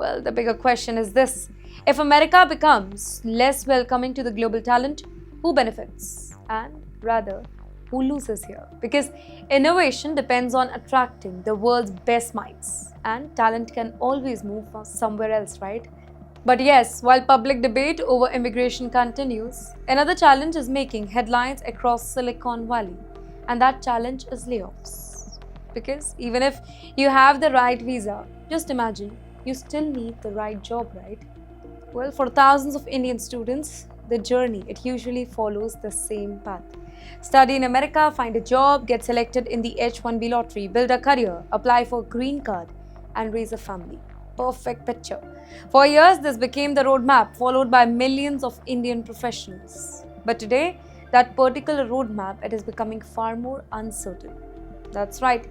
Well, the bigger question is this. If America becomes less welcoming to the global talent, who benefits? And rather, who loses here? Because innovation depends on attracting the world's best minds, and talent can always move somewhere else, right? But yes, while public debate over immigration continues, another challenge is making headlines across Silicon Valley, and that challenge is layoffs. Because even if you have the right visa, just imagine you still need the right job, right? Well, for thousands of Indian students, the journey it usually follows the same path. Study in America, find a job, get selected in the H-1B lottery, build a career, apply for a green card, and raise a family. Perfect picture. For years, this became the roadmap followed by millions of Indian professionals. But today, that particular roadmap it is becoming far more uncertain. That's right.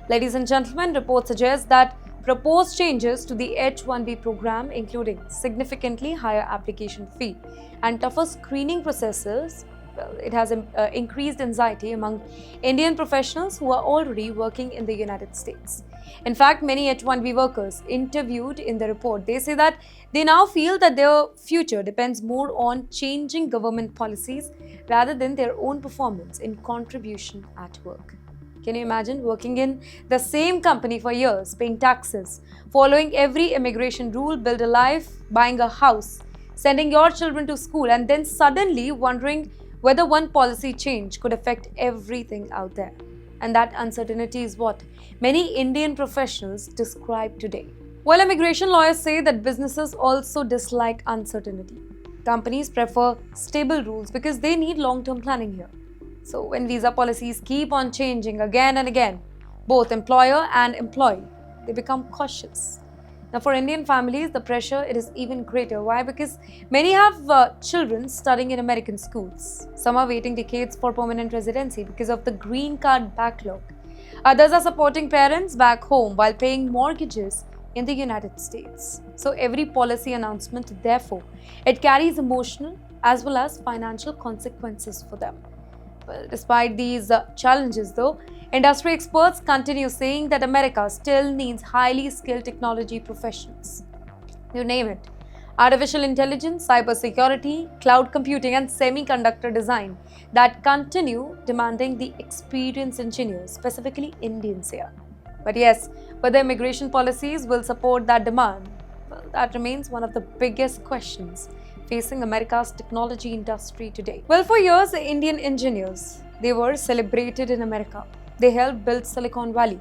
Ladies and gentlemen, reports suggest that proposed changes to the H-1B program, including significantly higher application fee and tougher screening processes, well, it has increased anxiety among Indian professionals who are already working in the United States. In fact, many H-1B workers interviewed in the report, they say that they now feel that their future depends more on changing government policies rather than their own performance in contribution at work. Can you imagine working in the same company for years, paying taxes, following every immigration rule, build a life, buying a house, sending your children to school, and then suddenly wondering whether one policy change could affect everything out there? And that uncertainty is what many Indian professionals describe today. While immigration lawyers say that businesses also dislike uncertainty, companies prefer stable rules because they need long-term planning here. So when visa policies keep on changing again and again, both employer and employee, they become cautious. Now for Indian families, the pressure it is even greater. Why? Because many have children studying in American schools. Some are waiting decades for permanent residency because of the green card backlog. Others are supporting parents back home while paying mortgages in the United States. So every policy announcement, therefore, it carries emotional as well as financial consequences for them. Well, despite these challenges though, industry experts continue saying that America still needs highly skilled technology professionals. You name it. Artificial intelligence, cybersecurity, cloud computing and semiconductor design that continue demanding the experienced engineers, specifically Indians here. But yes, whether immigration policies will support that demand, well, that remains one of the biggest questions facing America's technology industry today. Well, for years, the Indian engineers, they were celebrated in America. They helped build Silicon Valley.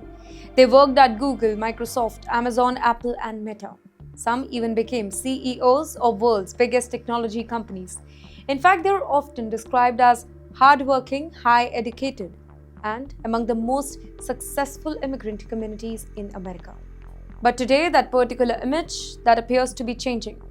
They worked at Google, Microsoft, Amazon, Apple, and Meta. Some even became CEOs of world's biggest technology companies. In fact, they were often described as hardworking, high-educated, and among the most successful immigrant communities in America. But today, that particular image, that appears to be changing.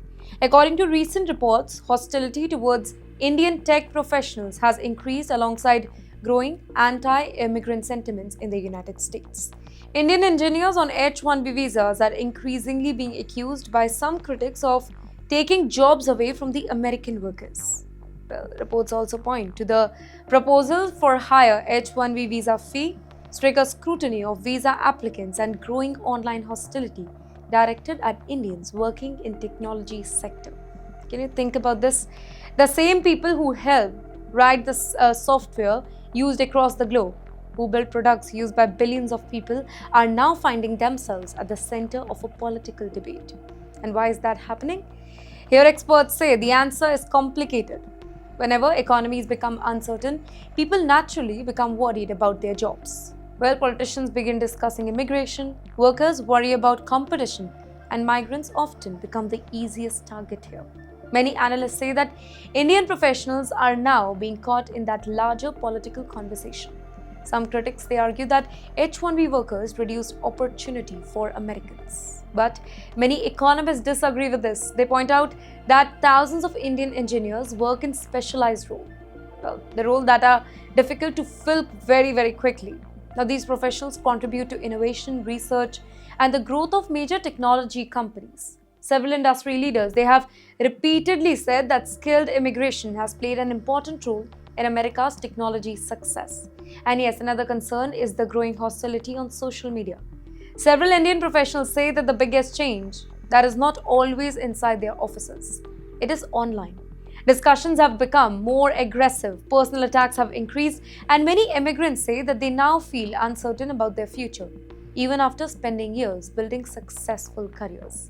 According to recent reports, hostility towards Indian tech professionals has increased alongside growing anti-immigrant sentiments in the United States. Indian engineers on H-1B visas are increasingly being accused by some critics of taking jobs away from the American workers. Well, reports also point to the proposal for higher H-1B visa fee, stricter scrutiny of visa applicants, and growing online hostility directed at Indians working in technology sector. Can you think about this? The same people who help write the software used across the globe, who build products used by billions of people, are now finding themselves at the center of a political debate. And why is that happening? Here experts say the answer is complicated. Whenever economies become uncertain, people naturally become worried about their jobs. Well, politicians begin discussing immigration, workers worry about competition, and migrants often become the easiest target here. Many analysts say that Indian professionals are now being caught in that larger political conversation. Some critics, they argue that H-1B workers reduced opportunity for Americans. But many economists disagree with this. They point out that thousands of Indian engineers work in specialized roles. Well, the roles that are difficult to fill very, very quickly. Now, these professionals contribute to innovation, research, and the growth of major technology companies. Several industry leaders, they have repeatedly said that skilled immigration has played an important role in America's technology success. And yes, another concern is the growing hostility on social media. Several Indian professionals say that the biggest change that is not always inside their offices. It is online. Discussions have become more aggressive, personal attacks have increased, and many immigrants say that they now feel uncertain about their future, even after spending years building successful careers.